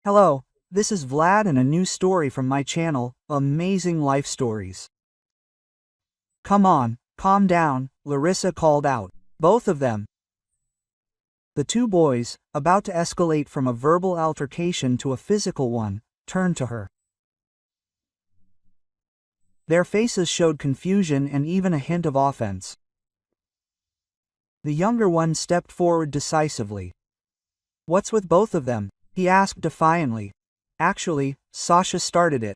Hello, this is Vlad and a new story from my channel, Amazing Life Stories. Come on, calm down, Larissa called out. Both of them. The two boys, about to escalate from a verbal altercation to a physical one, turned to her. Their faces showed confusion and even a hint of offense. The younger one stepped forward decisively. "What's with both of them?" he asked defiantly. "Actually, Sasha started it.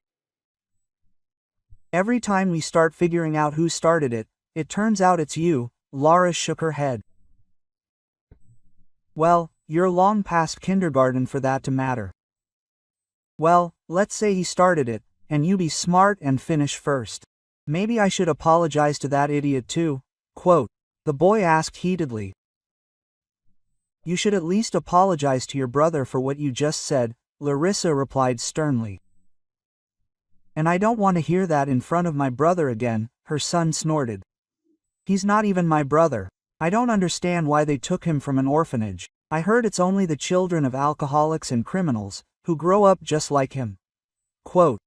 Every time we start figuring out who started it, it turns out it's you." Lara shook her head. "Well, you're long past kindergarten for that to matter." "Well, let's say he started it, and you be smart and finish first. Maybe I should apologize to that idiot too." Quote, the boy asked heatedly. "You should at least apologize to your brother for what you just said," Larissa replied sternly. "And I don't want to hear that in front of my brother again," her son snorted. "He's not even my brother. I don't understand why they took him from an orphanage. I heard it's only the children of alcoholics and criminals, who grow up just like him." Quote.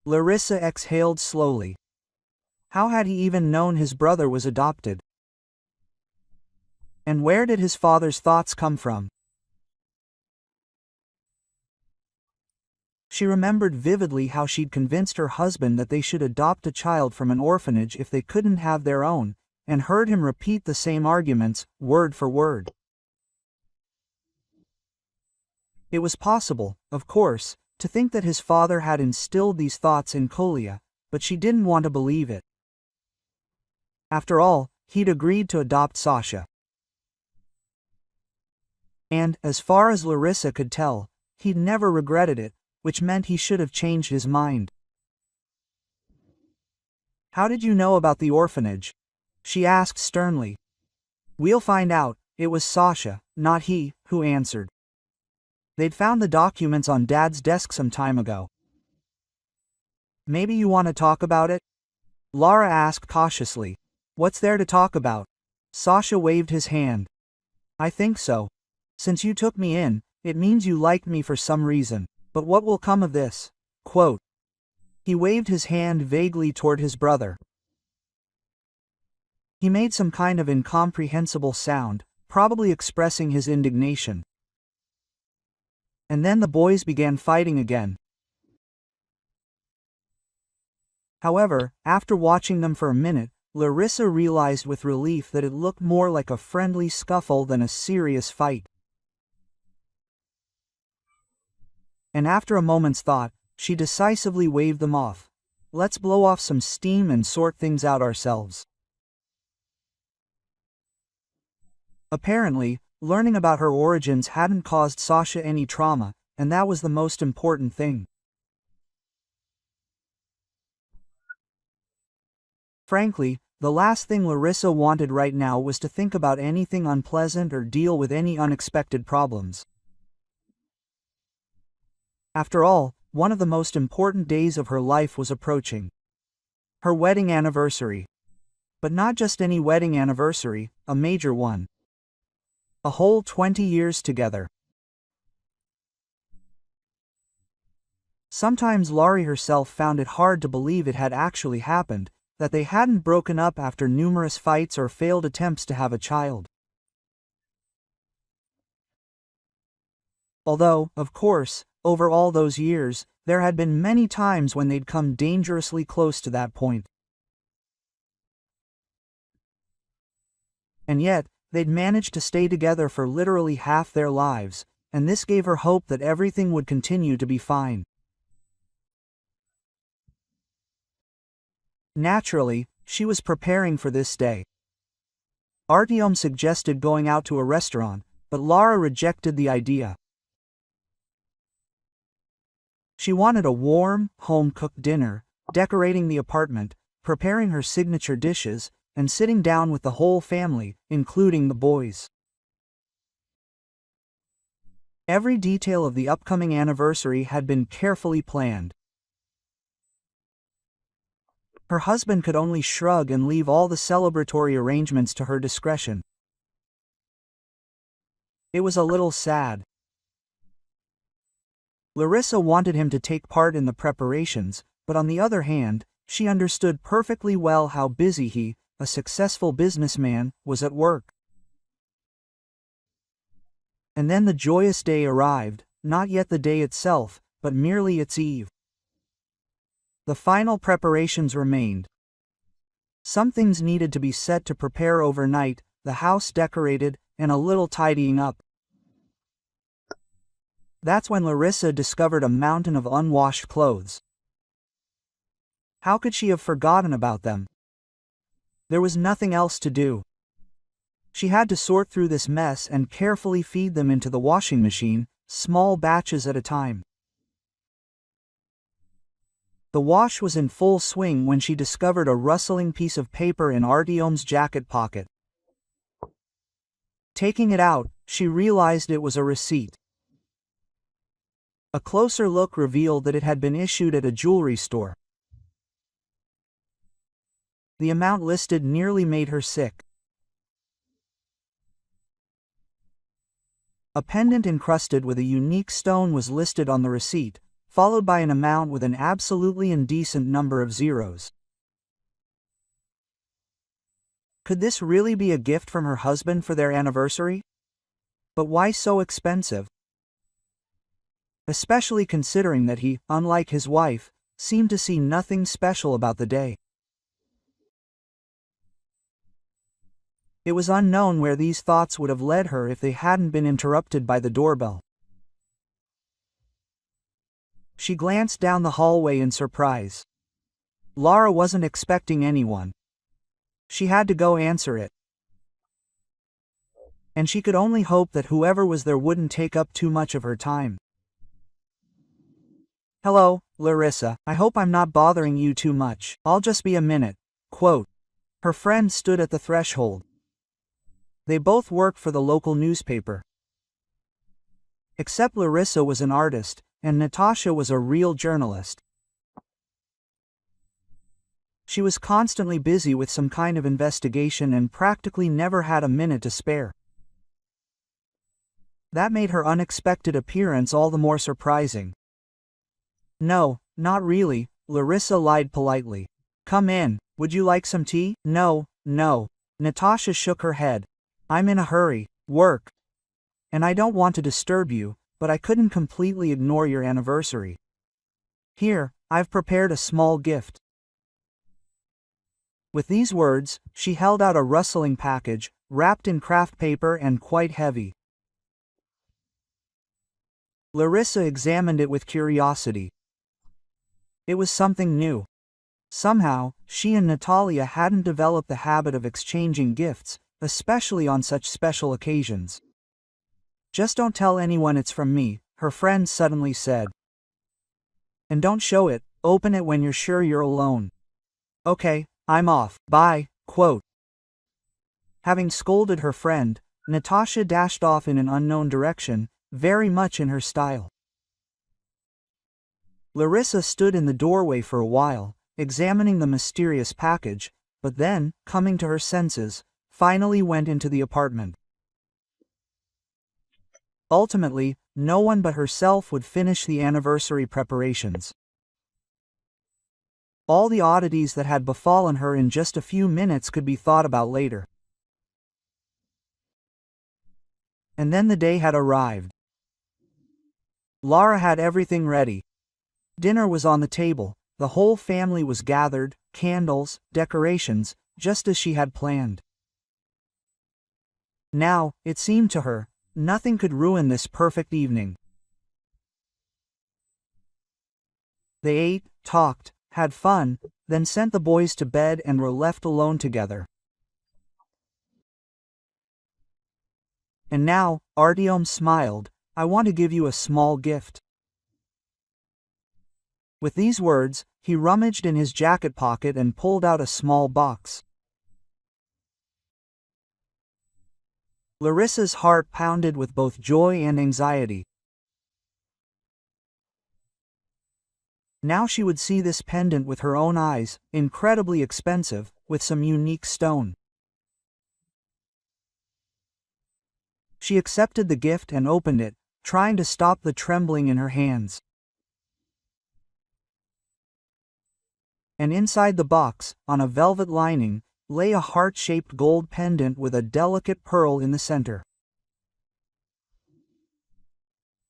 Larissa exhaled slowly. How had he even known his brother was adopted? And where did his father's thoughts come from? She remembered vividly how she'd convinced her husband that they should adopt a child from an orphanage if they couldn't have their own, and heard him repeat the same arguments, word for word. It was possible, of course, to think that his father had instilled these thoughts in Kolia, but she didn't want to believe it. After all, he'd agreed to adopt Sasha. And, as far as Larissa could tell, he'd never regretted it, which meant he should have changed his mind. "How did you know about the orphanage?" she asked sternly. "We'll find out." It was Sasha, not he, who answered. "They'd found the documents on Dad's desk some time ago." "Maybe you want to talk about it?" Lara asked cautiously. "What's there to talk about?" Sasha waved his hand. "I think so. Since you took me in, it means you liked me for some reason. But what will come of this?" Quote. He waved his hand vaguely toward his brother. He made some kind of incomprehensible sound, probably expressing his indignation. And then the boys began fighting again. However, after watching them for a minute, Larissa realized with relief that it looked more like a friendly scuffle than a serious fight. And after a moment's thought, she decisively waved them off. "Let's blow off some steam and sort things out ourselves." Apparently, learning about her origins hadn't caused Sasha any trauma, and that was the most important thing. Frankly, the last thing Larissa wanted right now was to think about anything unpleasant or deal with any unexpected problems. After all, one of the most important days of her life was approaching. Her wedding anniversary. But not just any wedding anniversary, a major one. A whole 20 years together. Sometimes Laurie herself found it hard to believe it had actually happened, that they hadn't broken up after numerous fights or failed attempts to have a child. Although, of course, over all those years, there had been many times when they'd come dangerously close to that point. And yet, they'd managed to stay together for literally half their lives, and this gave her hope that everything would continue to be fine. Naturally, she was preparing for this day. Artyom suggested going out to a restaurant, but Lara rejected the idea. She wanted a warm, home-cooked dinner, decorating the apartment, preparing her signature dishes, and sitting down with the whole family, including the boys. Every detail of the upcoming anniversary had been carefully planned. Her husband could only shrug and leave all the celebratory arrangements to her discretion. It was a little sad. Larissa wanted him to take part in the preparations, but on the other hand, she understood perfectly well how busy he, a successful businessman, was at work. And then the joyous day arrived, not yet the day itself, but merely its eve. The final preparations remained. Some things needed to be set to prepare overnight, the house decorated, and a little tidying up. That's when Larissa discovered a mountain of unwashed clothes. How could she have forgotten about them? There was nothing else to do. She had to sort through this mess and carefully feed them into the washing machine, small batches at a time. The wash was in full swing when she discovered a rustling piece of paper in Artyom's jacket pocket. Taking it out, she realized it was a receipt. A closer look revealed that it had been issued at a jewelry store. The amount listed nearly made her sick. A pendant encrusted with a unique stone was listed on the receipt, followed by an amount with an absolutely indecent number of zeros. Could this really be a gift from her husband for their anniversary? But why so expensive? Especially considering that he, unlike his wife, seemed to see nothing special about the day. It was unknown where these thoughts would have led her if they hadn't been interrupted by the doorbell. She glanced down the hallway in surprise. Lara wasn't expecting anyone. She had to go answer it. And she could only hope that whoever was there wouldn't take up too much of her time. "Hello, Larissa, I hope I'm not bothering you too much. I'll just be a minute." Quote. Her friend stood at the threshold. They both worked for the local newspaper. Except Larissa was an artist, and Natasha was a real journalist. She was constantly busy with some kind of investigation and practically never had a minute to spare. That made her unexpected appearance all the more surprising. "No, not really," Larissa lied politely. "Come in, would you like some tea?" No. Natasha shook her head. "I'm in a hurry, work. And I don't want to disturb you, but I couldn't completely ignore your anniversary. Here, I've prepared a small gift." With these words, she held out a rustling package, wrapped in craft paper and quite heavy. Larissa examined it with curiosity. It was something new. Somehow, she and Natalia hadn't developed the habit of exchanging gifts, especially on such special occasions. "Just don't tell anyone it's from me," her friend suddenly said. "And don't show it, open it when you're sure you're alone." "Okay, I'm off, bye." Quote. Having scolded her friend, Natasha dashed off in an unknown direction, very much in her style. Larissa stood in the doorway for a while, examining the mysterious package, but then, coming to her senses, finally went into the apartment. Ultimately, no one but herself would finish the anniversary preparations. All the oddities that had befallen her in just a few minutes could be thought about later. And then the day had arrived. Lara had everything ready. Dinner was on the table, the whole family was gathered, candles, decorations, just as she had planned. Now, it seemed to her, nothing could ruin this perfect evening. They ate, talked, had fun, then sent the boys to bed and were left alone together. And now, Artyom smiled, "I want to give you a small gift." With these words, he rummaged in his jacket pocket and pulled out a small box. Larissa's heart pounded with both joy and anxiety. Now she would see this pendant with her own eyes, incredibly expensive, with some unique stone. She accepted the gift and opened it, trying to stop the trembling in her hands. And inside the box, on a velvet lining, lay a heart-shaped gold pendant with a delicate pearl in the center.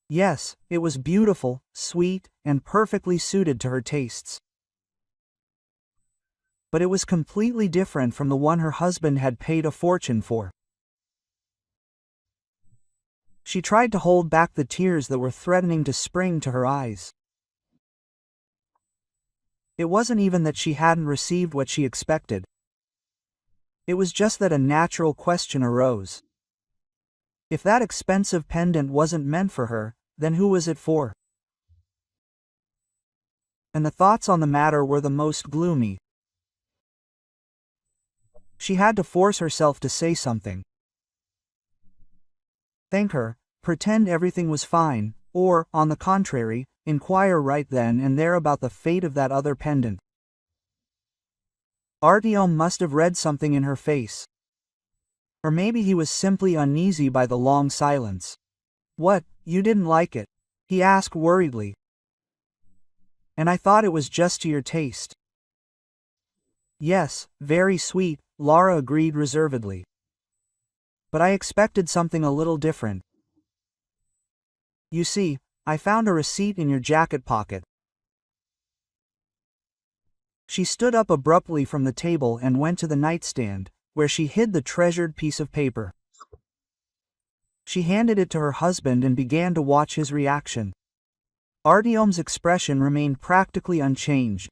Yes, it was beautiful, sweet, and perfectly suited to her tastes. But it was completely different from the one her husband had paid a fortune for. She tried to hold back the tears that were threatening to spring to her eyes. It wasn't even that she hadn't received what she expected. It was just that a natural question arose. If that expensive pendant wasn't meant for her, then who was it for? And the thoughts on the matter were the most gloomy. She had to force herself to say something. Thank her, pretend everything was fine, or, on the contrary, inquire right then and there about the fate of that other pendant. Artyom must have read something in her face. Or maybe he was simply uneasy by the long silence. What, you didn't like it? He asked worriedly. And I thought it was just to your taste. Yes, very sweet, Lara agreed reservedly. But I expected something a little different. You see, I found a receipt in your jacket pocket. She stood up abruptly from the table and went to the nightstand, where she hid the treasured piece of paper. She handed it to her husband and began to watch his reaction. Artyom's expression remained practically unchanged.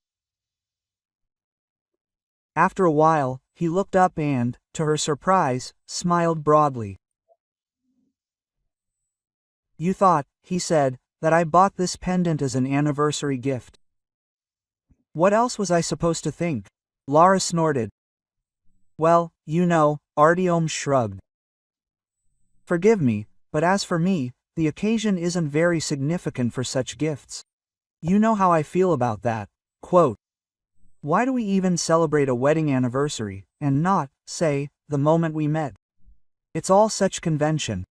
After a while, he looked up and, to her surprise, smiled broadly. You thought, he said, that I bought this pendant as an anniversary gift. What else was I supposed to think? Lara snorted. Well, you know, Artyom shrugged. Forgive me, but as for me, the occasion isn't very significant for such gifts. You know how I feel about that. Quote, why do we even celebrate a wedding anniversary, and not, say, the moment we met? It's all such convention.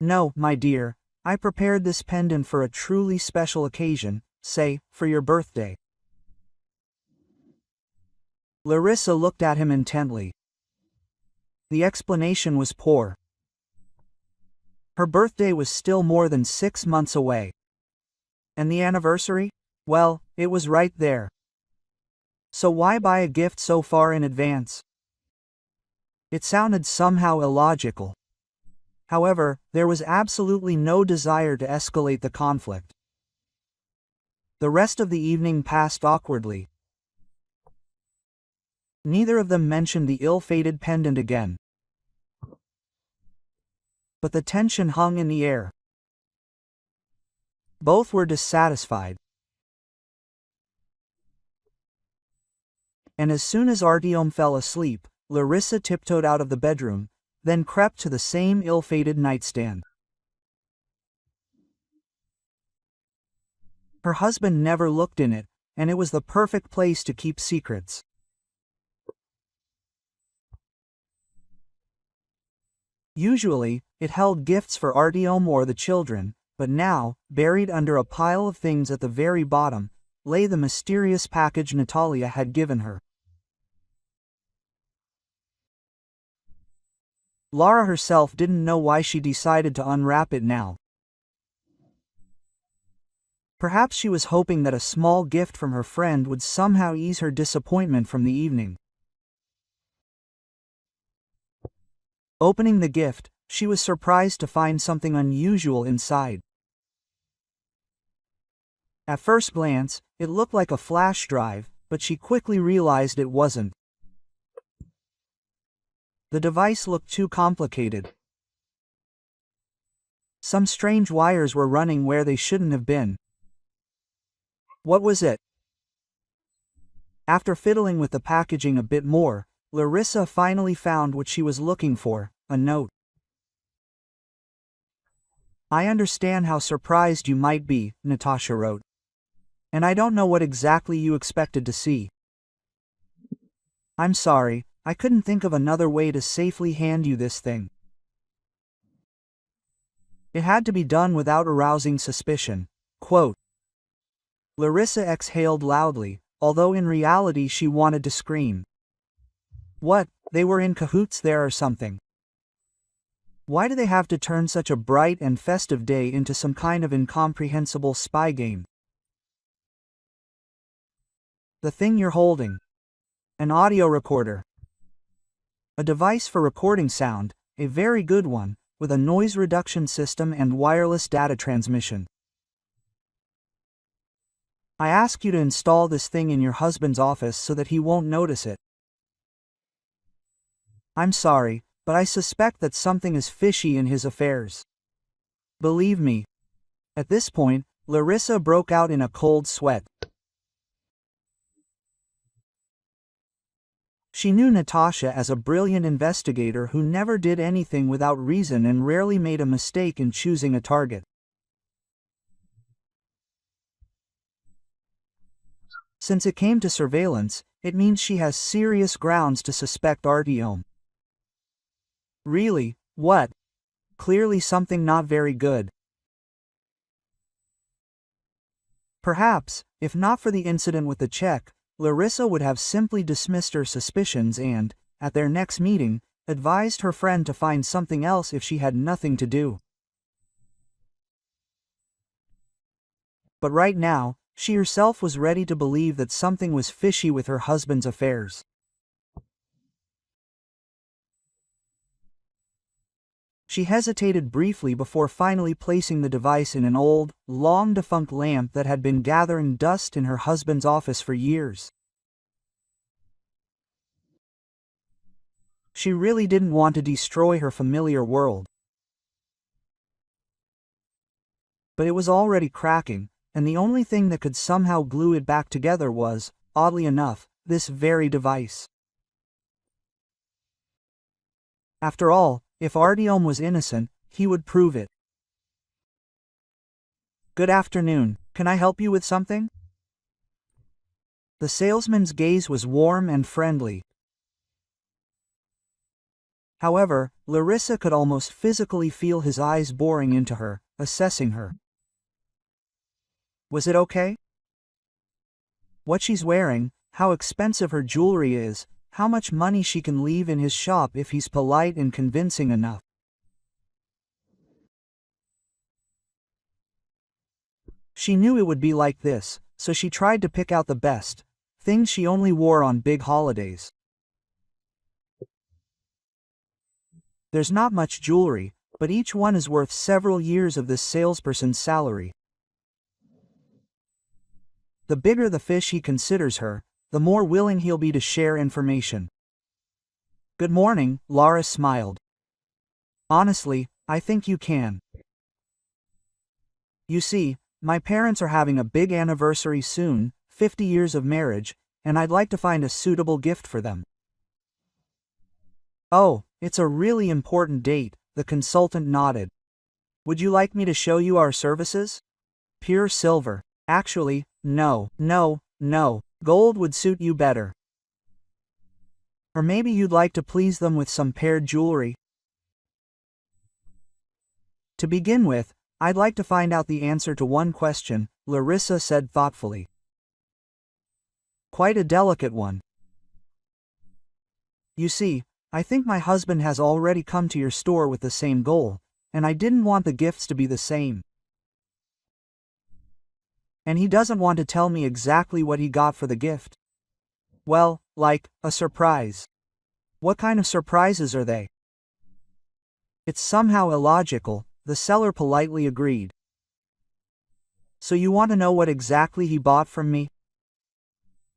No, my dear, I prepared this pendant for a truly special occasion, say, for your birthday. Larissa looked at him intently. The explanation was poor. Her birthday was still more than 6 months away. And the anniversary? Well, it was right there. So why buy a gift so far in advance? It sounded somehow illogical. However, there was absolutely no desire to escalate the conflict. The rest of the evening passed awkwardly. Neither of them mentioned the ill-fated pendant again. But the tension hung in the air. Both were dissatisfied. And as soon as Artyom fell asleep, Larissa tiptoed out of the bedroom, then crept to the same ill-fated nightstand. Her husband never looked in it, and it was the perfect place to keep secrets. Usually, it held gifts for Artyom or the children, but now, buried under a pile of things at the very bottom, lay the mysterious package Natalia had given her. Lara herself didn't know why she decided to unwrap it now. Perhaps she was hoping that a small gift from her friend would somehow ease her disappointment from the evening. Opening the gift, she was surprised to find something unusual inside. At first glance, it looked like a flash drive, but she quickly realized it wasn't. The device looked too complicated. Some strange wires were running where they shouldn't have been. What was it? After fiddling with the packaging a bit more, Larissa finally found what she was looking for, a note. I understand how surprised you might be, Natasha wrote. And I don't know what exactly you expected to see. I'm sorry, I couldn't think of another way to safely hand you this thing. It had to be done without arousing suspicion. Quote, Larissa exhaled loudly, although in reality she wanted to scream. What, they were in cahoots there or something? Why do they have to turn such a bright and festive day into some kind of incomprehensible spy game? The thing you're holding. An audio recorder. A device for recording sound, a very good one, with a noise reduction system and wireless data transmission. I ask you to install this thing in your husband's office so that he won't notice it. I'm sorry, but I suspect that something is fishy in his affairs. Believe me. At this point, Larissa broke out in a cold sweat. She knew Natasha as a brilliant investigator who never did anything without reason and rarely made a mistake in choosing a target. Since it came to surveillance, it means she has serious grounds to suspect Artyom. Really? What? Clearly something not very good. Perhaps, if not for the incident with the check, Larissa would have simply dismissed her suspicions and, at their next meeting, advised her friend to find something else if she had nothing to do. But right now, she herself was ready to believe that something was fishy with her husband's affairs. She hesitated briefly before finally placing the device in an old, long-defunct lamp that had been gathering dust in her husband's office for years. She really didn't want to destroy her familiar world. But it was already cracking, and the only thing that could somehow glue it back together was, oddly enough, this very device. After all, if Artyom was innocent, he would prove it. Good afternoon, can I help you with something? The salesman's gaze was warm and friendly. However, Larissa could almost physically feel his eyes boring into her, assessing her. Was it okay? What she's wearing, how expensive her jewelry is, how much money she can leave in his shop if he's polite and convincing enough. She knew it would be like this, so she tried to pick out the best, things she only wore on big holidays. There's not much jewelry, but each one is worth several years of this salesperson's salary. The bigger the fish he considers her, the more willing he'll be to share information. Good morning, Laura smiled. Honestly, I think you can. You see, my parents are having a big anniversary soon, 50 years of marriage, and I'd like to find a suitable gift for them. Oh, it's a really important date, the consultant nodded. Would you like me to show you our services? Pure silver. Actually, no. Gold would suit you better. Or maybe you'd like to please them with some paired jewelry. To begin with, I'd like to find out the answer to one question, Larissa said thoughtfully. Quite a delicate one. You see, I think my husband has already come to your store with the same goal, and I didn't want the gifts to be the same. And he doesn't want to tell me exactly what he got for the gift. Well, like, a surprise. What kind of surprises are they? It's somehow illogical, the seller politely agreed. So you want to know what exactly he bought from me?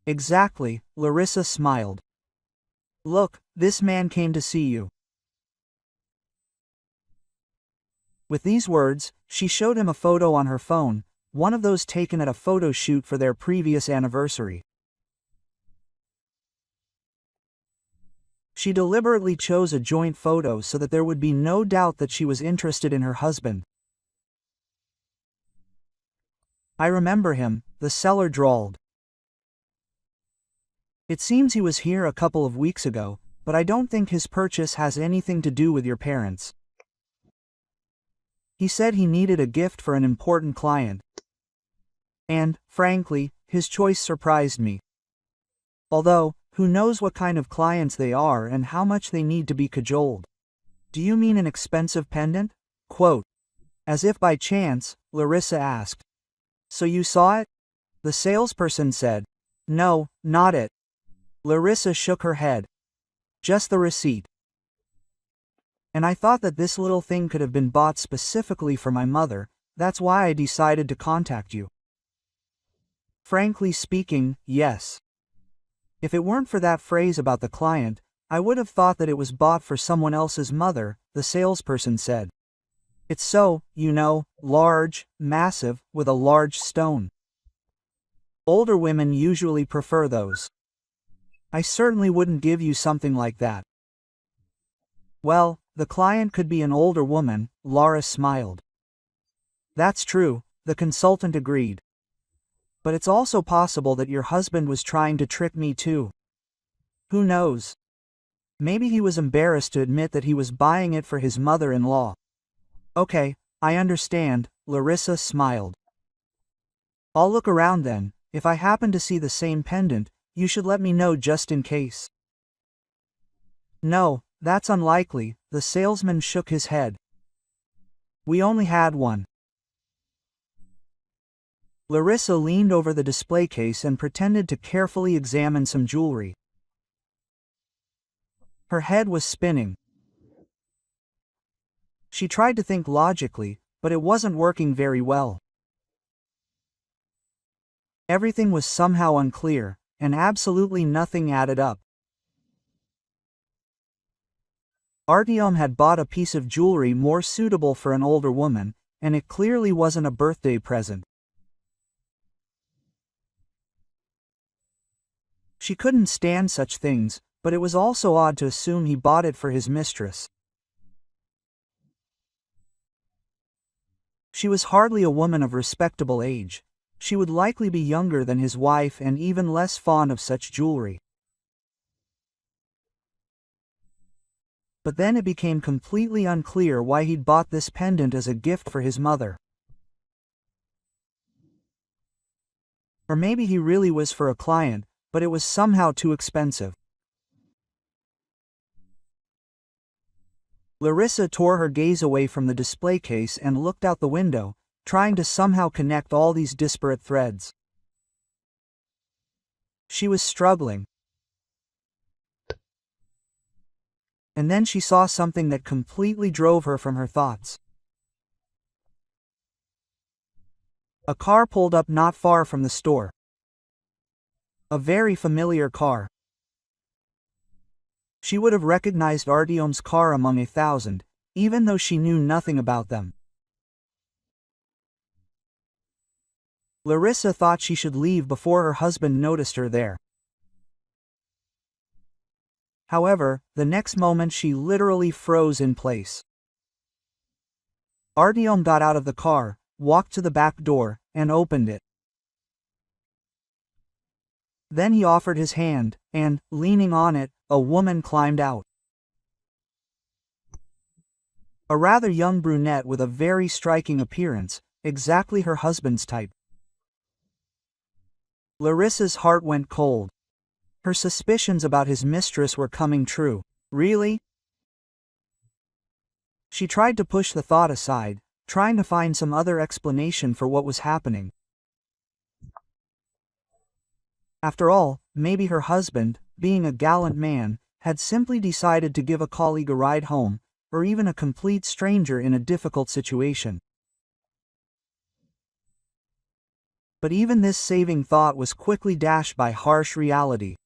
Exactly, Larissa smiled. Look, this man came to see you. With these words, she showed him a photo on her phone, one of those taken at a photo shoot for their previous anniversary. She deliberately chose a joint photo so that there would be no doubt that she was interested in her husband. I remember him, the seller drawled. It seems he was here a couple of weeks ago, but I don't think his purchase has anything to do with your parents. He said he needed a gift for an important client. And, frankly, his choice surprised me. Although, who knows what kind of clients they are and how much they need to be cajoled. Do you mean an expensive pendant? Quote. As if by chance, Larissa asked. So you saw it? The salesperson said. No, not it. Larissa shook her head. Just the receipt. And I thought that this little thing could have been bought specifically for my mother, that's why I decided to contact you. Frankly speaking, yes. If it weren't for that phrase about the client, I would have thought that it was bought for someone else's mother, the salesperson said. It's so, you know, large, massive, with a large stone. Older women usually prefer those. I certainly wouldn't give you something like that. Well, the client could be an older woman, Laura smiled. That's true, the consultant agreed. But it's also possible that your husband was trying to trick me too. Who knows? Maybe he was embarrassed to admit that he was buying it for his mother-in-law. Okay, I understand, Larissa smiled. I'll look around then. If I happen to see the same pendant, you should let me know just in case. No, that's unlikely, the salesman shook his head. We only had one. Larissa leaned over the display case and pretended to carefully examine some jewelry. Her head was spinning. She tried to think logically, but it wasn't working very well. Everything was somehow unclear, and absolutely nothing added up. Artyom had bought a piece of jewelry more suitable for an older woman, and it clearly wasn't a birthday present. She couldn't stand such things, but it was also odd to assume he bought it for his mistress. She was hardly a woman of respectable age. She would likely be younger than his wife and even less fond of such jewelry. But then it became completely unclear why he'd bought this pendant as a gift for his mother. Or maybe he really was for a client, but it was somehow too expensive. Larissa tore her gaze away from the display case and looked out the window, trying to somehow connect all these disparate threads. She was struggling. And then she saw something that completely drove her from her thoughts. A car pulled up not far from the store. A very familiar car. She would have recognized Artyom's car among 1,000, even though she knew nothing about them. Larissa thought she should leave before her husband noticed her there. However, the next moment she literally froze in place. Artyom got out of the car, walked to the back door, and opened it. Then he offered his hand, and, leaning on it, a woman climbed out. A rather young brunette with a very striking appearance, exactly her husband's type. Larissa's heart went cold. Her suspicions about his mistress were coming true. Really? She tried to push the thought aside, trying to find some other explanation for what was happening. After all, maybe her husband, being a gallant man, had simply decided to give a colleague a ride home, or even a complete stranger in a difficult situation. But even this saving thought was quickly dashed by harsh reality.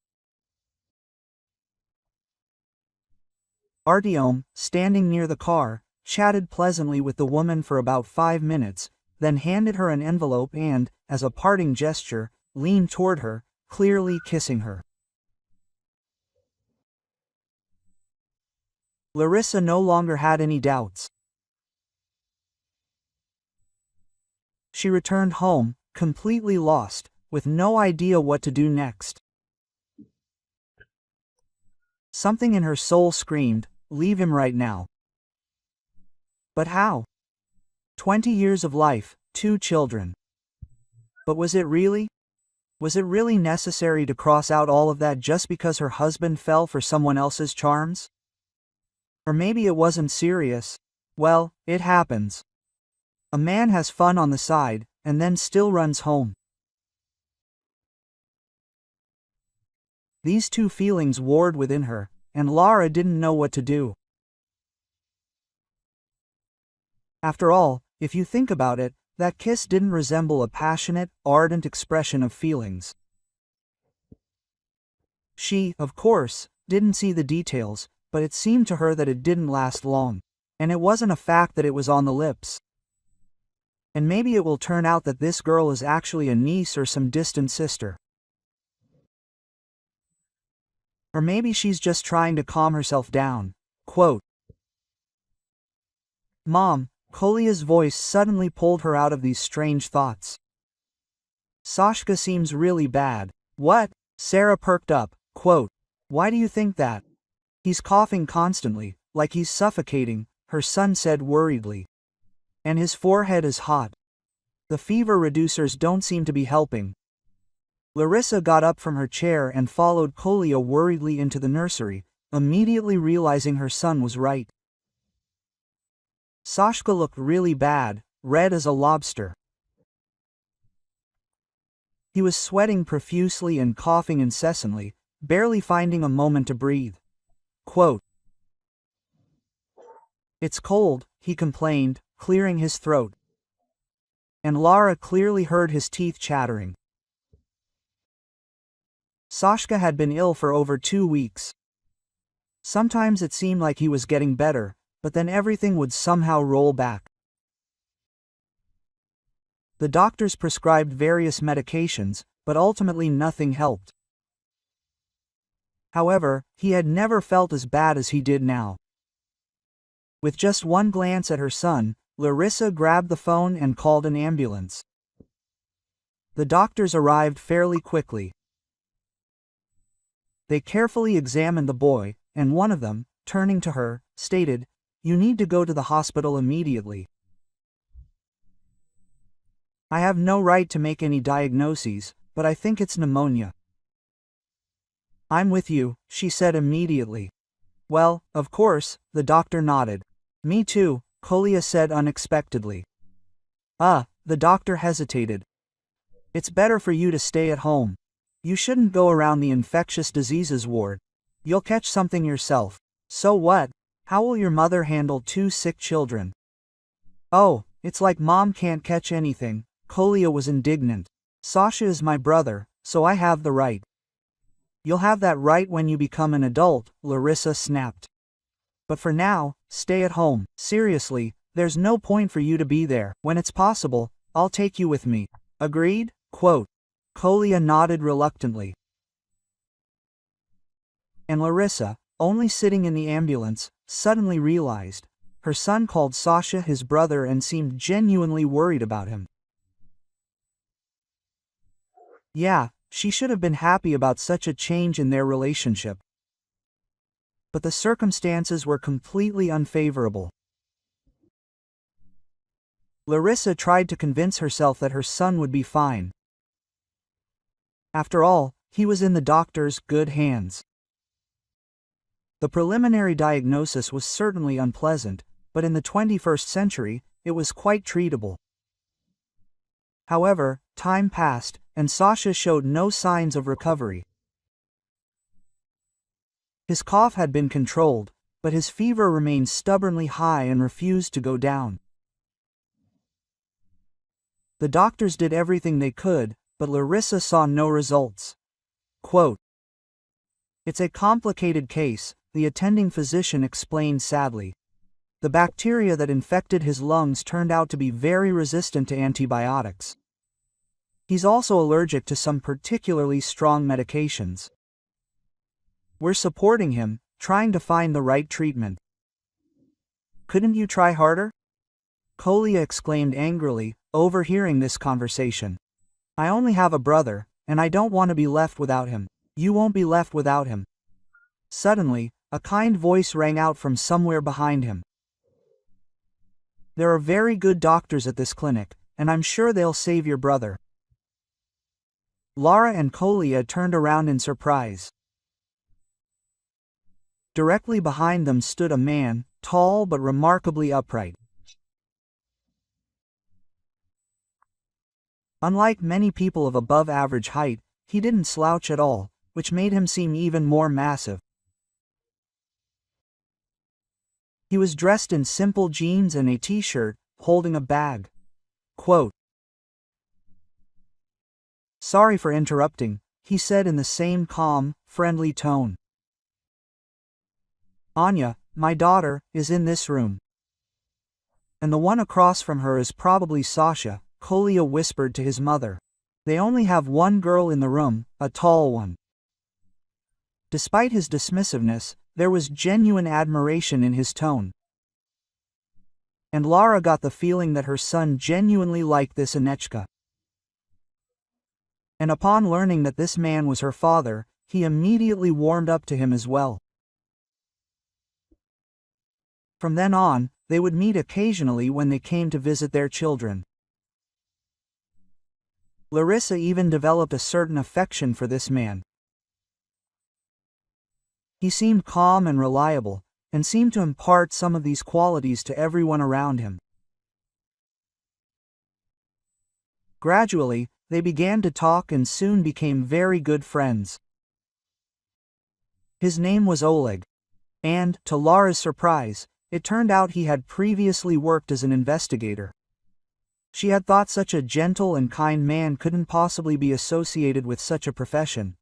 Artyom, standing near the car, chatted pleasantly with the woman for about 5 minutes, then handed her an envelope and, as a parting gesture, leaned toward her, clearly kissing her. Larissa no longer had any doubts. She returned home, completely lost, with no idea what to do next. Something in her soul screamed, "Leave him right now." But how? 20 years of life, 2 children. But was it really? Was it really necessary to cross out all of that just because her husband fell for someone else's charms? Or maybe it wasn't serious. Well, it happens. A man has fun on the side, and then still runs home. These two feelings warred within her, and Lara didn't know what to do. After all, if you think about it, that kiss didn't resemble a passionate, ardent expression of feelings. She, of course, didn't see the details, but it seemed to her that it didn't last long. And it wasn't a fact that it was on the lips. And maybe it will turn out that this girl is actually a niece or some distant sister. Or maybe she's just trying to calm herself down. Quote, "Mom," Kolia's voice suddenly pulled her out of these strange thoughts. "Sashka seems really bad." "What?" Sarah perked up. Quote, "Why do you think that?" "He's coughing constantly, like he's suffocating," her son said worriedly. "And his forehead is hot. The fever reducers don't seem to be helping." Larissa got up from her chair and followed Kolia worriedly into the nursery, immediately realizing her son was right. Sashka looked really bad, red as a lobster. He was sweating profusely and coughing incessantly, barely finding a moment to breathe. Quote, "It's cold," he complained, clearing his throat. And Lara clearly heard his teeth chattering. Sashka had been ill for over 2 weeks. Sometimes it seemed like he was getting better, but then everything would somehow roll back. The doctors prescribed various medications, but ultimately nothing helped. However, he had never felt as bad as he did now. With just one glance at her son, Larissa grabbed the phone and called an ambulance. The doctors arrived fairly quickly. They carefully examined the boy, and one of them, turning to her, stated, "You need to go to the hospital immediately." "I have no right to make any diagnoses, but I think it's pneumonia." "I'm with you," she said immediately. "Well, of course," the doctor nodded. "Me too," Kolia said unexpectedly. The doctor hesitated. "It's better for you to stay at home. You shouldn't go around the infectious diseases ward. You'll catch something yourself." "So what? How will your mother handle 2 sick children?" "Oh, it's like Mom can't catch anything," Kolia was indignant. "Sasha is my brother, so I have the right." "You'll have that right when you become an adult," Larissa snapped. "But for now, stay at home. Seriously, there's no point for you to be there. When it's possible, I'll take you with me." "Agreed?" Quote. Kolia nodded reluctantly. And Larissa, only sitting in the ambulance, suddenly realized her son called Sasha his brother and seemed genuinely worried about him. Yeah, she should have been happy about such a change in their relationship. But the circumstances were completely unfavorable. Larissa tried to convince herself that her son would be fine. After all, he was in the doctor's good hands. The preliminary diagnosis was certainly unpleasant, but in the 21st century, it was quite treatable. However, time passed, and Sasha showed no signs of recovery. His cough had been controlled, but his fever remained stubbornly high and refused to go down. The doctors did everything they could, but Larissa saw no results. Quote, "It's a complicated case," the attending physician explained sadly. "The bacteria that infected his lungs turned out to be very resistant to antibiotics. He's also allergic to some particularly strong medications. We're supporting him, trying to find the right treatment." "Couldn't you try harder?" Kolia exclaimed angrily, overhearing this conversation. "I only have a brother, and I don't want to be left without him." "You won't be left without him." Suddenly, a kind voice rang out from somewhere behind him. "There are very good doctors at this clinic, and I'm sure they'll save your brother." Lara and Kolia turned around in surprise. Directly behind them stood a man, tall but remarkably upright. Unlike many people of above-average height, he didn't slouch at all, which made him seem even more massive. He was dressed in simple jeans and a t-shirt, holding a bag. Quote, "Sorry for interrupting," he said in the same calm, friendly tone. "Anya, my daughter, is in this room. And the one across from her is probably Sasha," Kolia whispered to his mother. "They only have one girl in the room, a tall one." Despite his dismissiveness, there was genuine admiration in his tone. And Lara got the feeling that her son genuinely liked this Anechka. And upon learning that this man was her father, he immediately warmed up to him as well. From then on, they would meet occasionally when they came to visit their children. Larissa even developed a certain affection for this man. He seemed calm and reliable, and seemed to impart some of these qualities to everyone around him. Gradually, they began to talk and soon became very good friends. His name was Oleg. And, to Lara's surprise, it turned out he had previously worked as an investigator. She had thought such a gentle and kind man couldn't possibly be associated with such a profession.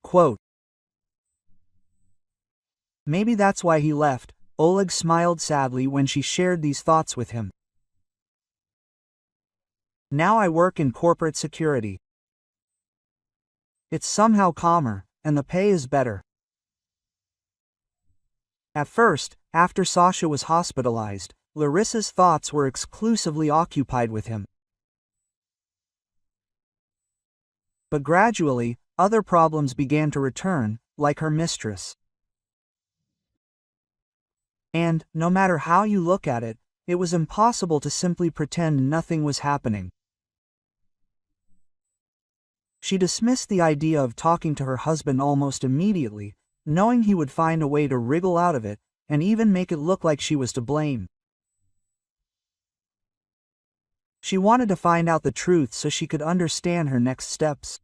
Quote, "Maybe that's why he left," Oleg smiled sadly when she shared these thoughts with him. "Now I work in corporate security. It's somehow calmer, and the pay is better." At first, after Sasha was hospitalized, Larissa's thoughts were exclusively occupied with him. But gradually, other problems began to return, like her mistress. And, no matter how you look at it, it was impossible to simply pretend nothing was happening. She dismissed the idea of talking to her husband almost immediately, knowing he would find a way to wriggle out of it, and even make it look like she was to blame. She wanted to find out the truth so she could understand her next steps.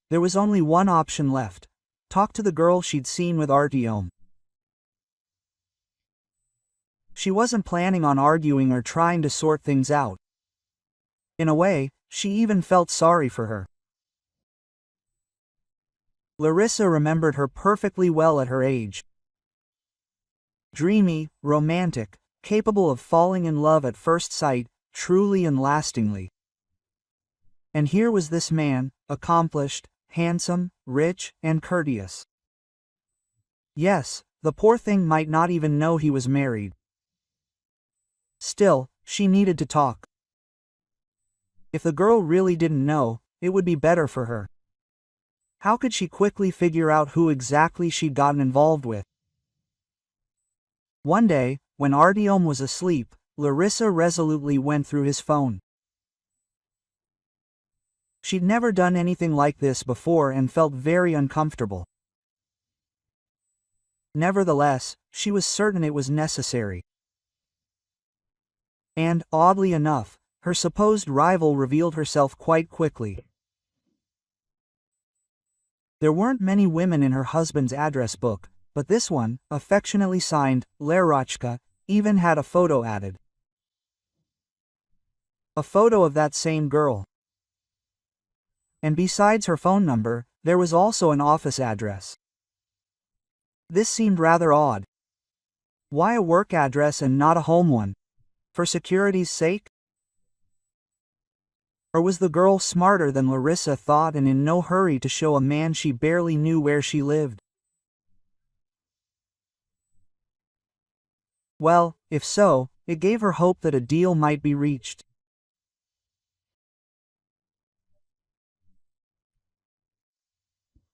There was only one option left: talk to the girl she'd seen with Artyom. She wasn't planning on arguing or trying to sort things out. In a way, she even felt sorry for her. Larissa remembered her perfectly well at her age. Dreamy, romantic, capable of falling in love at first sight, truly and lastingly. And here was this man, accomplished, handsome, rich, and courteous. Yes, the poor thing might not even know he was married. Still, she needed to talk. If the girl really didn't know, it would be better for her. How could she quickly figure out who exactly she'd gotten involved with? One day, when Artyom was asleep, Larissa resolutely went through his phone. She'd never done anything like this before and felt very uncomfortable. Nevertheless, she was certain it was necessary. And, oddly enough, her supposed rival revealed herself quite quickly. There weren't many women in her husband's address book, but this one, affectionately signed, Lerachka, even had a photo added. A photo of that same girl. And besides her phone number, there was also an office address. This seemed rather odd. Why a work address and not a home one? For security's sake? Or was the girl smarter than Larissa thought and in no hurry to show a man she barely knew where she lived? Well, if so, it gave her hope that a deal might be reached.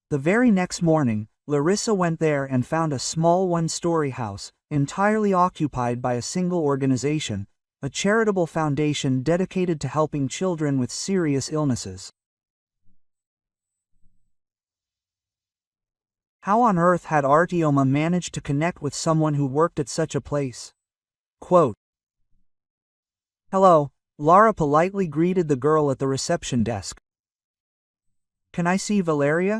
The very next morning, Larissa went there and found a small one-story house, entirely occupied by a single organization, a charitable foundation dedicated to helping children with serious illnesses. How on earth had Artyoma managed to connect with someone who worked at such a place? Quote, "Hello," Lara politely greeted the girl at the reception desk. "Can I see Valeria?"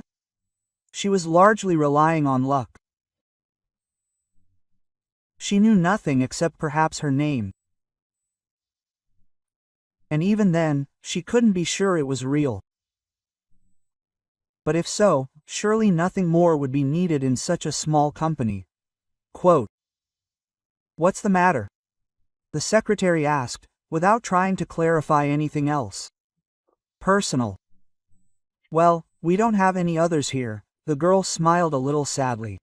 She was largely relying on luck. She knew nothing except perhaps her name. And even then, she couldn't be sure it was real. But if so, surely nothing more would be needed in such a small company. Quote, "What's the matter?" the secretary asked, without trying to clarify anything else. "Personal." "Well, we don't have any others here," the girl smiled a little sadly.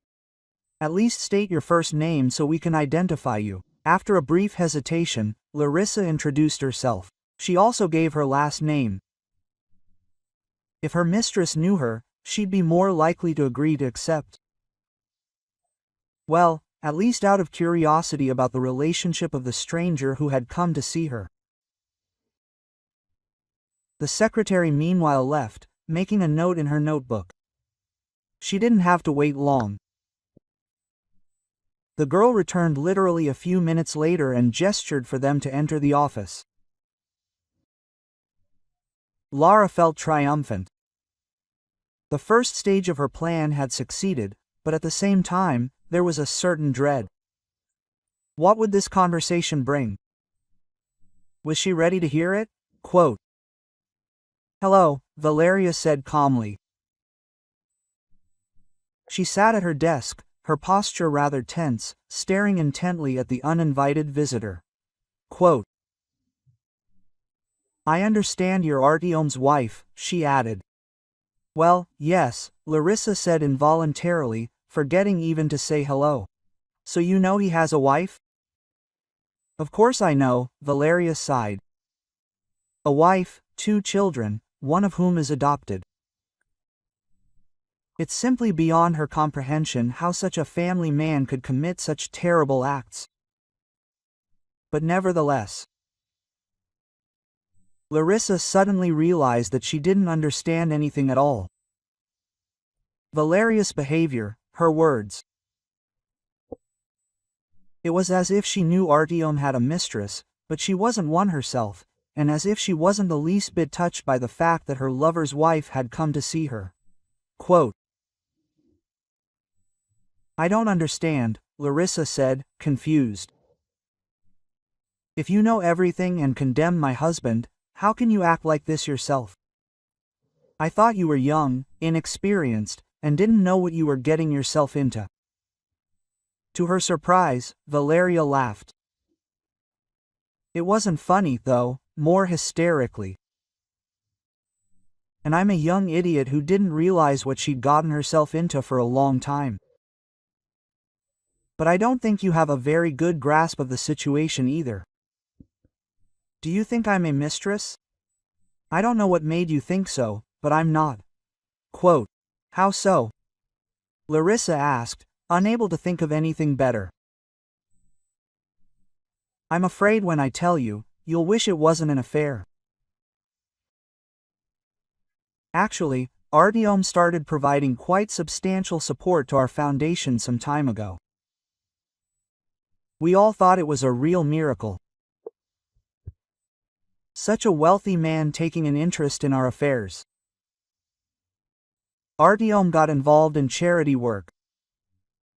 "At least state your first name so we can identify you." After a brief hesitation, Larissa introduced herself. She also gave her last name. If her mistress knew her, she'd be more likely to agree to accept. Well, at least out of curiosity about the relationship of the stranger who had come to see her. The secretary meanwhile left, making a note in her notebook. She didn't have to wait long. The girl returned literally a few minutes later and gestured for them to enter the office. Lara felt triumphant. The first stage of her plan had succeeded, but at the same time, there was a certain dread. What would this conversation bring? Was she ready to hear it? Quote, "Hello," Valeria said calmly. She sat at her desk, her posture rather tense, staring intently at the uninvited visitor. Quote, "I understand you're Artyom's wife," she added. "Well, yes," Larissa said involuntarily, forgetting even to say hello. "So you know he has a wife?" "Of course I know," Valeria sighed. "A wife, 2 children, one of whom is adopted. It's simply beyond her comprehension how such a family man could commit such terrible acts. But nevertheless." Larissa suddenly realized that she didn't understand anything at all. Valeria's behavior, her words. It was as if she knew Artyom had a mistress, but she wasn't one herself, and as if she wasn't the least bit touched by the fact that her lover's wife had come to see her. Quote, "I don't understand," Larissa said, confused. "If you know everything and condemn my husband, how can you act like this yourself? I thought you were young, inexperienced, and didn't know what you were getting yourself into." To her surprise, Valeria laughed. It wasn't funny, though, more hysterically. "And I'm a young idiot who didn't realize what she'd gotten herself into for a long time. But I don't think you have a very good grasp of the situation either. Do you think I'm a mistress? I don't know what made you think so, but I'm not." Quote, "How so?" Larissa asked, unable to think of anything better. "I'm afraid when I tell you, you'll wish it wasn't an affair. Actually, Artyom started providing quite substantial support to our foundation some time ago. We all thought it was a real miracle. Such a wealthy man taking an interest in our affairs. Artyom got involved in charity work."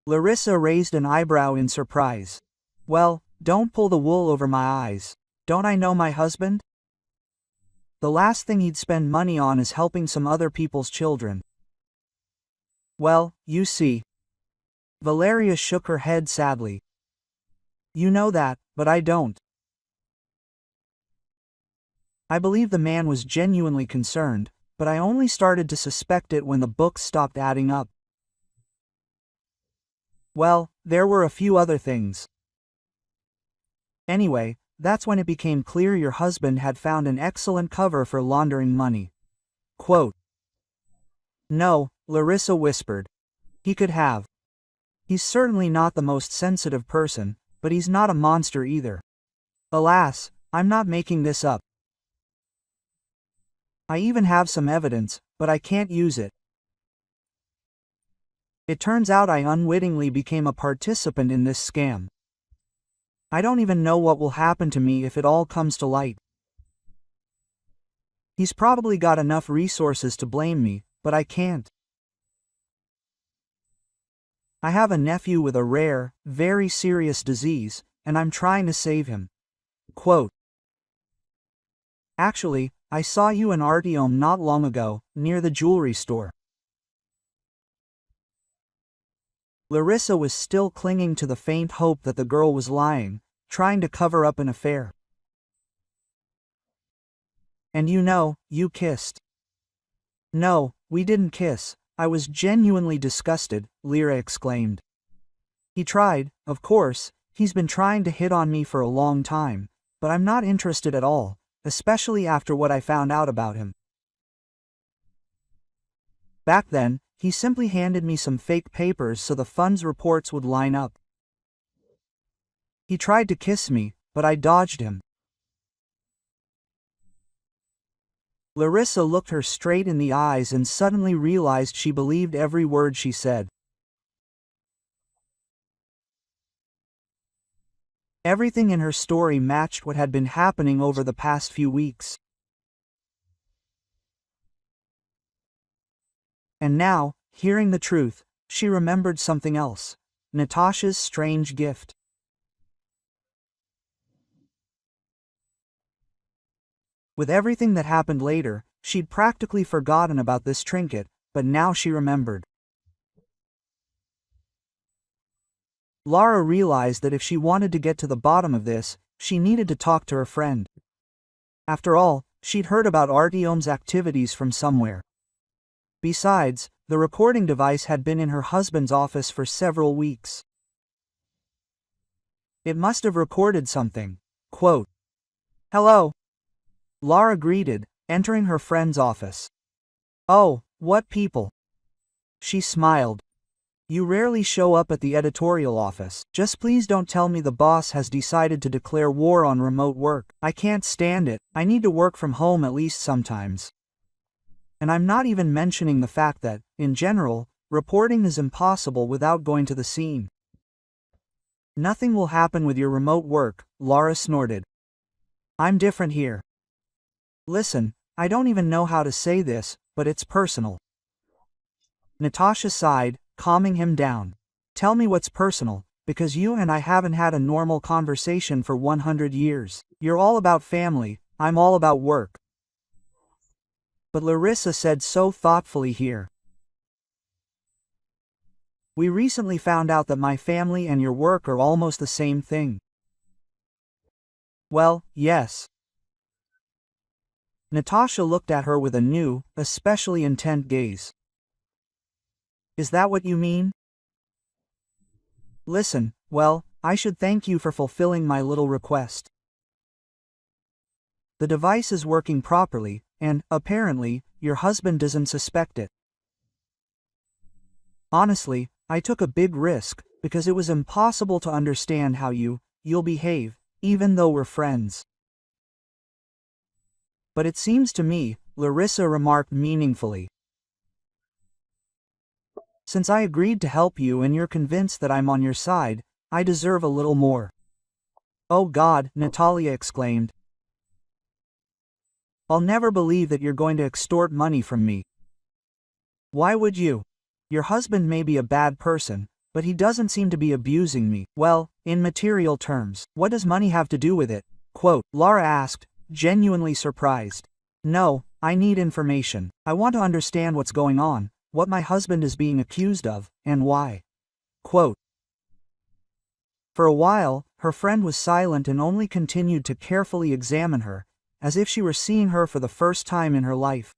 Larissa raised an eyebrow in surprise. "Well, don't pull the wool over my eyes. Don't I know my husband? The last thing he'd spend money on is helping some other people's children." "Well, you see." Valeria shook her head sadly. "You know that, but I don't. I believe the man was genuinely concerned, but I only started to suspect it when the books stopped adding up. Well, there were a few other things. Anyway, that's when it became clear your husband had found an excellent cover for laundering money." Quote, "No," Larissa whispered. "He could have. He's certainly not the most sensitive person, but he's not a monster either. Alas, I'm not making this up. I even have some evidence, but I can't use it. It turns out I unwittingly became a participant in this scam. I don't even know what will happen to me if it all comes to light. He's probably got enough resources to blame me, but I can't. I have a nephew with a rare, very serious disease, and I'm trying to save him. Quote. Actually, I saw you in Artyom not long ago, near the jewelry store. Larissa was still clinging to the faint hope that the girl was lying, trying to cover up an affair. And you kissed. No, we didn't kiss. I was genuinely disgusted, Lyra exclaimed. He tried, of course, he's been trying to hit on me for a long time, but I'm not interested at all, especially after what I found out about him. Back then, he simply handed me some fake papers so the fund's reports would line up. He tried to kiss me, but I dodged him. Larissa looked her straight in the eyes and suddenly realized she believed every word she said. Everything in her story matched what had been happening over the past few weeks. And now, hearing the truth, she remembered something else: Natasha's strange gift. With everything that happened later, she'd practically forgotten about this trinket, but now she remembered. Lara realized that if she wanted to get to the bottom of this, she needed to talk to her friend. After all, she'd heard about Artyom's activities from somewhere. Besides, the recording device had been in her husband's office for several weeks. It must have recorded something. Quote. Hello. Lara greeted, entering her friend's office. Oh, what people. She smiled. You rarely show up at the editorial office. Just please don't tell me the boss has decided to declare war on remote work. I can't stand it. I need to work from home at least sometimes. And I'm not even mentioning the fact that, in general, reporting is impossible without going to the scene. Nothing will happen with your remote work, Lara snorted. I'm different here. Listen, I don't even know how to say this, but it's personal. Natasha sighed, calming him down. Tell me what's personal, because you and I haven't had a normal conversation for 100 years. You're all about family, I'm all about work. But Larissa said so thoughtfully here. We recently found out that my family and your work are almost the same thing. Well, yes. Natasha looked at her with a new, especially intent gaze. Is that what you mean? Listen, well, I should thank you for fulfilling my little request. The device is working properly, and, apparently, your husband doesn't suspect it. Honestly, I took a big risk, because it was impossible to understand how you'll behave, even though we're friends. But it seems to me, Larissa remarked meaningfully. Since I agreed to help you and you're convinced that I'm on your side, I deserve a little more. Oh God, Natalia exclaimed. I'll never believe that you're going to extort money from me. Why would you? Your husband may be a bad person, but he doesn't seem to be abusing me. Well, in material terms, what does money have to do with it? Quote, Lara asked, genuinely surprised. No, I need information. I want to understand what's going on, what my husband is being accused of, and why. Quote. For a while, her friend was silent and only continued to carefully examine her, as if she were seeing her for the first time in her life.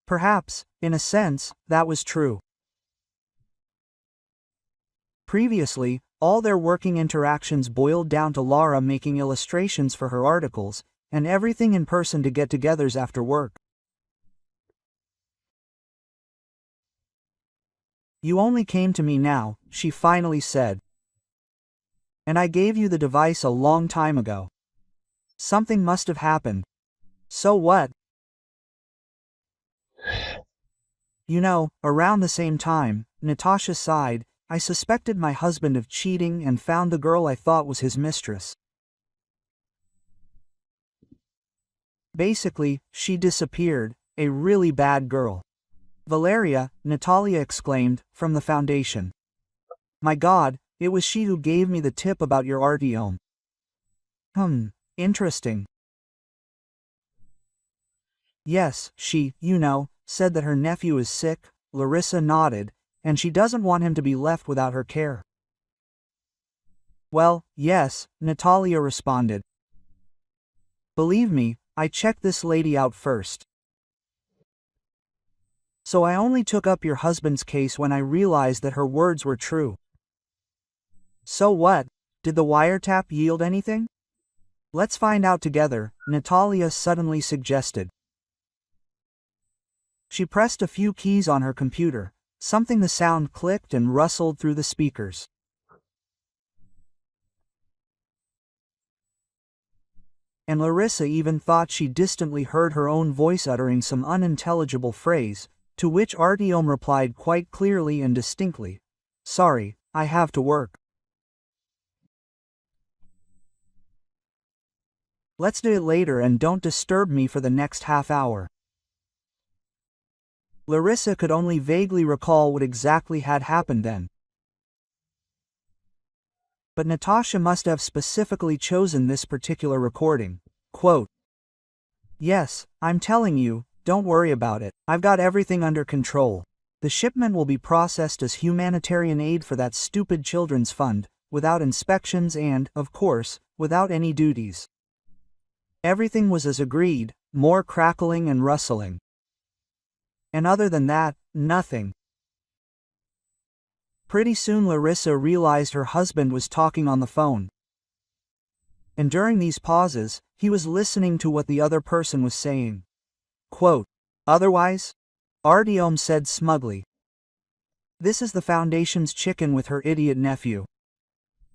Perhaps, in a sense, that was true. Previously, all their working interactions boiled down to Lara making illustrations for her articles, and everything in person to get-togethers after work. You only came to me now, she finally said. And I gave you the device a long time ago. Something must have happened. So what? You know, around the same time, Natasha sighed, I suspected my husband of cheating and found the girl I thought was his mistress. Basically, she disappeared, a really bad girl. Valeria, Natalia exclaimed, from the foundation. My God, it was she who gave me the tip about your artiome. Interesting. Yes, she, said that her nephew is sick, Larissa nodded, and she doesn't want him to be left without her care. Well, yes, Natalia responded. Believe me, I checked this lady out first. So I only took up your husband's case when I realized that her words were true. So what? Did the wiretap yield anything? Let's find out together, Natalia suddenly suggested. She pressed a few keys on her computer, something the sound clicked and rustled through the speakers. And Larissa even thought she distantly heard her own voice uttering some unintelligible phrase, to which Artyom replied quite clearly and distinctly. Sorry, I have to work. Let's do it later and don't disturb me for the next half hour. Larissa could only vaguely recall what exactly had happened then. But Natasha must have specifically chosen this particular recording. Quote, Yes, I'm telling you, don't worry about it, I've got everything under control. The shipment will be processed as humanitarian aid for that stupid children's fund, without inspections and, of course, without any duties. Everything was as agreed, more crackling and rustling. And other than that, nothing. Pretty soon Larissa realized her husband was talking on the phone. And during these pauses, he was listening to what the other person was saying. Quote, Otherwise? Artyom said smugly. This is the Foundation's chicken with her idiot nephew.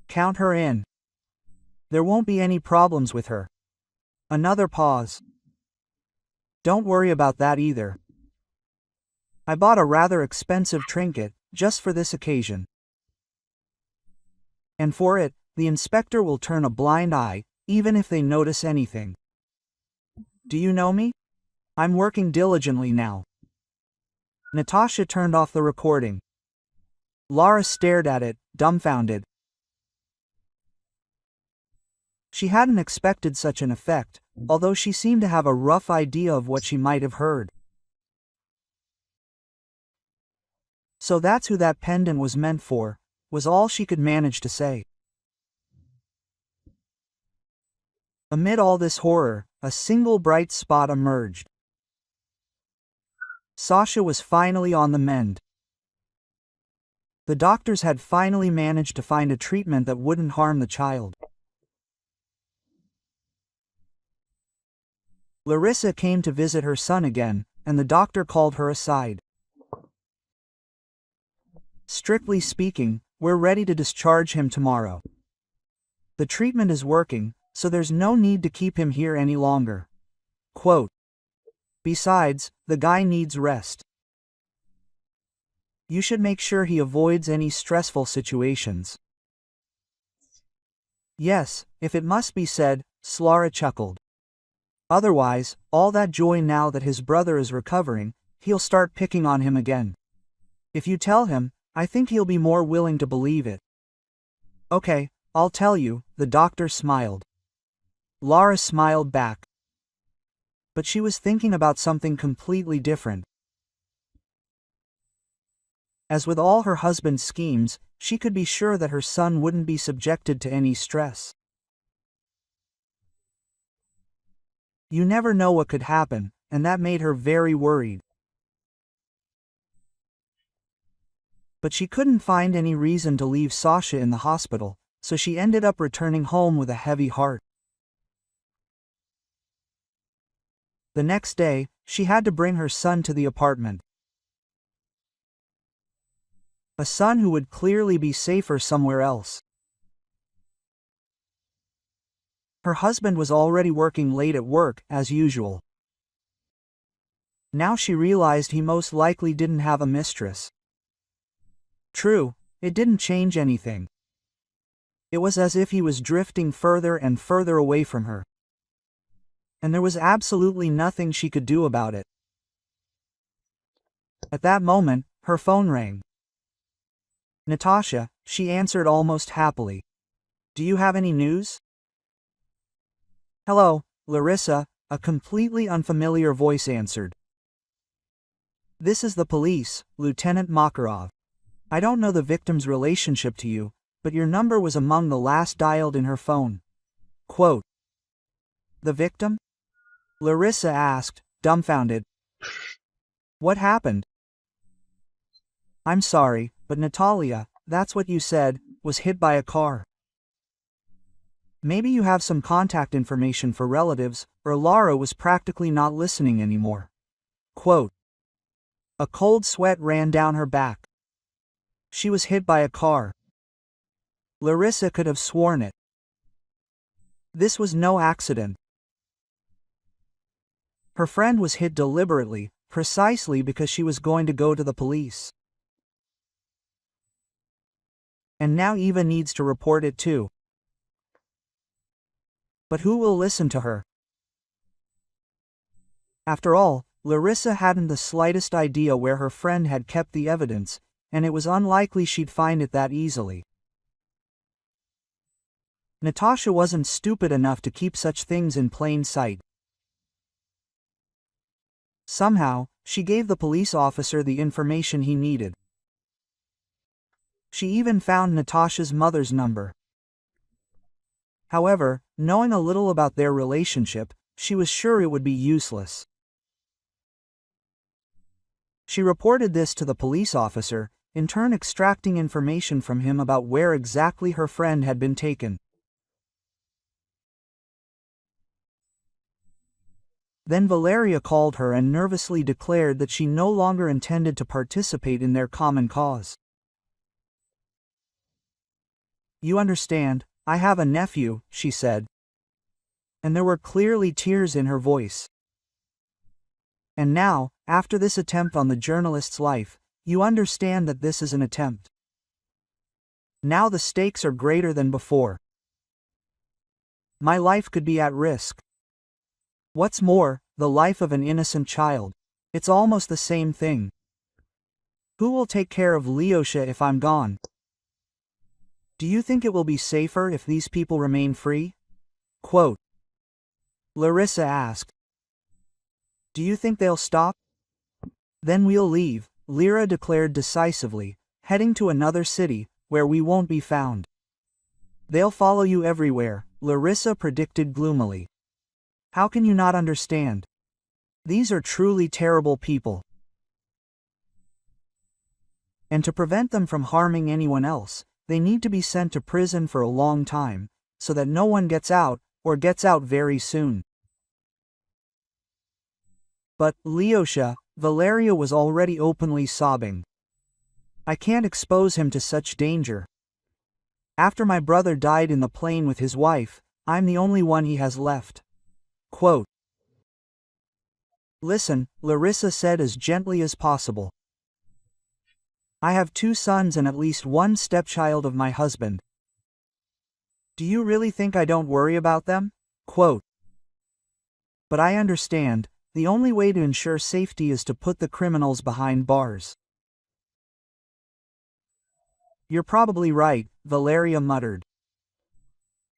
Count her in. There won't be any problems with her. Another pause. Don't worry about that either. I bought a rather expensive trinket, just for this occasion. And for it, the inspector will turn a blind eye, even if they notice anything. Do you know me? I'm working diligently now. Natasha turned off the recording. Lara stared at it, dumbfounded. She hadn't expected such an effect, although she seemed to have a rough idea of what she might have heard. So that's who that pendant was meant for, was all she could manage to say. Amid all this horror, a single bright spot emerged. Sasha was finally on the mend. The doctors had finally managed to find a treatment that wouldn't harm the child. Larissa came to visit her son again, and the doctor called her aside. Strictly speaking, we're ready to discharge him tomorrow. The treatment is working, so there's no need to keep him here any longer. Quote, Besides, the guy needs rest. You should make sure he avoids any stressful situations. Yes, if it must be said, Slara chuckled. Otherwise, all that joy now that his brother is recovering, he'll start picking on him again. If you tell him, I think he'll be more willing to believe it. Okay, I'll tell you, the doctor smiled. Lara smiled back. But she was thinking about something completely different. As with all her husband's schemes, she could be sure that her son wouldn't be subjected to any stress. You never know what could happen, and that made her very worried. But she couldn't find any reason to leave Sasha in the hospital, so she ended up returning home with a heavy heart. The next day, she had to bring her son to the apartment. A son who would clearly be safer somewhere else. Her husband was already working late at work, as usual. Now she realized he most likely didn't have a mistress. True, it didn't change anything. It was as if he was drifting further and further away from her. And there was absolutely nothing she could do about it. At that moment, her phone rang. Natasha, she answered almost happily. Do you have any news? Hello, Larissa, a completely unfamiliar voice answered. This is the police, Lieutenant Makarov. I don't know the victim's relationship to you, but your number was among the last dialed in her phone. Quote. The victim? Larissa asked, dumbfounded. What happened? I'm sorry, but Natalia, that's what you said, was hit by a car. Maybe you have some contact information for relatives, or Lara was practically not listening anymore. Quote. A cold sweat ran down her back. She was hit by a car. Larissa could have sworn it. This was no accident. Her friend was hit deliberately, precisely because she was going to go to the police. And now Eva needs to report it too. But who will listen to her? After all, Larissa hadn't the slightest idea where her friend had kept the evidence, and it was unlikely she'd find it that easily. Natasha wasn't stupid enough to keep such things in plain sight. Somehow, she gave the police officer the information he needed. She even found Natasha's mother's number. However, knowing a little about their relationship, she was sure it would be useless. She reported this to the police officer, in turn extracting information from him about where exactly her friend had been taken. Then Valeria called her and nervously declared that she no longer intended to participate in their common cause. You understand, I have a nephew, she said. And there were clearly tears in her voice. And now, after this attempt on the journalist's life, you understand that this is an attempt. Now the stakes are greater than before. My life could be at risk. What's more, the life of an innocent child. It's almost the same thing. Who will take care of Lyosha if I'm gone? Do you think it will be safer if these people remain free? Quote. Larissa asked. Do you think they'll stop? Then we'll leave, Lyra declared decisively, heading to another city, where we won't be found. They'll follow you everywhere, Larissa predicted gloomily. How can you not understand? These are truly terrible people. And to prevent them from harming anyone else, they need to be sent to prison for a long time, so that no one gets out, or gets out very soon. But, Lyosha, Valeria was already openly sobbing. I can't expose him to such danger. After my brother died in the plane with his wife, I'm the only one he has left. Quote. Listen, Larissa said as gently as possible. I have 2 sons and at least 1 stepchild of my husband. Do you really think I don't worry about them? Quote. But I understand, the only way to ensure safety is to put the criminals behind bars. You're probably right, Valeria muttered.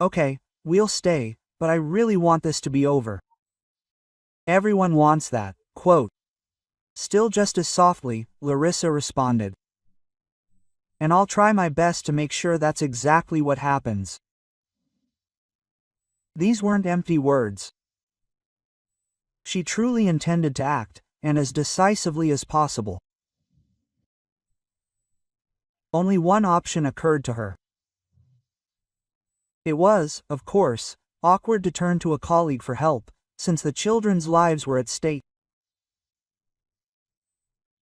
Okay, we'll stay, but I really want this to be over. Everyone wants that, quote. Still just as softly, Larissa responded. And I'll try my best to make sure that's exactly what happens. These weren't empty words. She truly intended to act, and as decisively as possible. Only one option occurred to her. It was, of course, awkward to turn to a colleague for help, since the children's lives were at stake.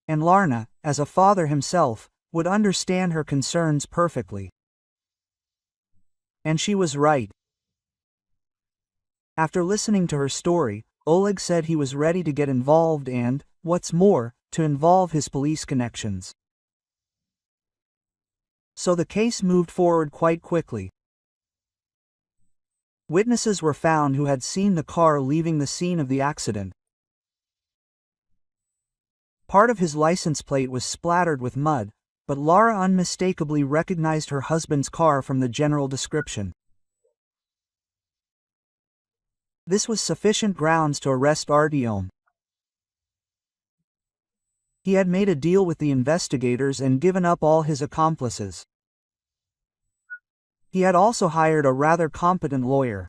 And Larna, as a father himself, would understand her concerns perfectly. And she was right. After listening to her story, Oleg said he was ready to get involved and, what's more, to involve his police connections. So the case moved forward quite quickly. Witnesses were found who had seen the car leaving the scene of the accident. Part of his license plate was splattered with mud, but Laura unmistakably recognized her husband's car from the general description. This was sufficient grounds to arrest Artyom. He had made a deal with the investigators and given up all his accomplices. He had also hired a rather competent lawyer.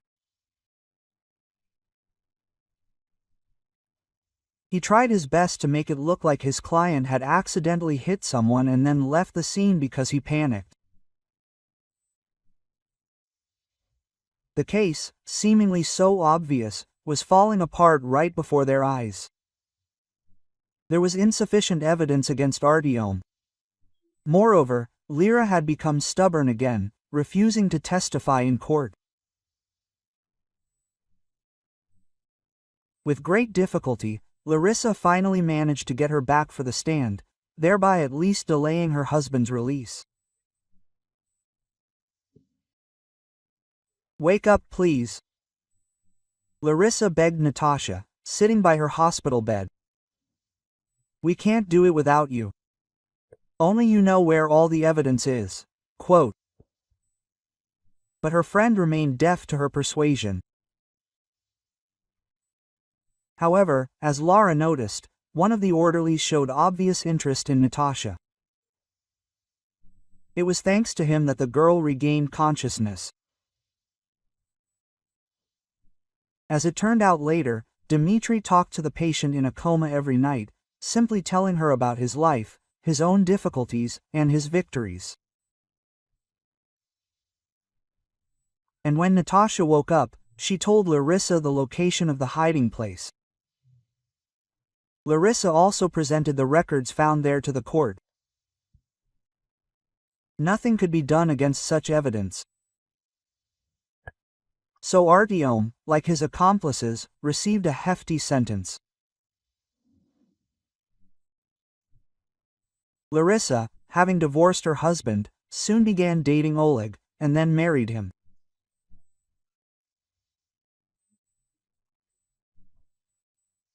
He tried his best to make it look like his client had accidentally hit someone and then left the scene because he panicked. The case, seemingly so obvious, was falling apart right before their eyes. There was insufficient evidence against Artyom. Moreover, Lyra had become stubborn again, refusing to testify in court. With great difficulty, Larissa finally managed to get her back for the stand, thereby at least delaying her husband's release. "Wake up, please," Larissa begged Natasha, sitting by her hospital bed. "We can't do it without you. Only you know where all the evidence is." Quote. But her friend remained deaf to her persuasion. However, as Laura noticed, one of the orderlies showed obvious interest in Natasha. It was thanks to him that the girl regained consciousness. As it turned out later, Dmitri talked to the patient in a coma every night, simply telling her about his life, his own difficulties, and his victories. And when Natasha woke up, she told Larissa the location of the hiding place. Larissa also presented the records found there to the court. Nothing could be done against such evidence. So Artyom, like his accomplices, received a hefty sentence. Larissa, having divorced her husband, soon began dating Oleg, and then married him.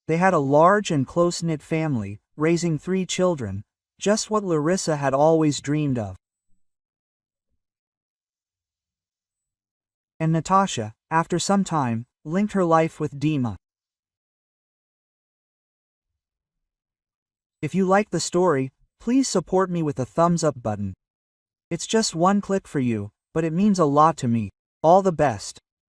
They had a large and close-knit family, raising 3 children, just what Larissa had always dreamed of. And Natasha, after some time, linked her life with Dima. If you like the story, please support me with the thumbs up button. It's just one click for you, but it means a lot to me. All the best.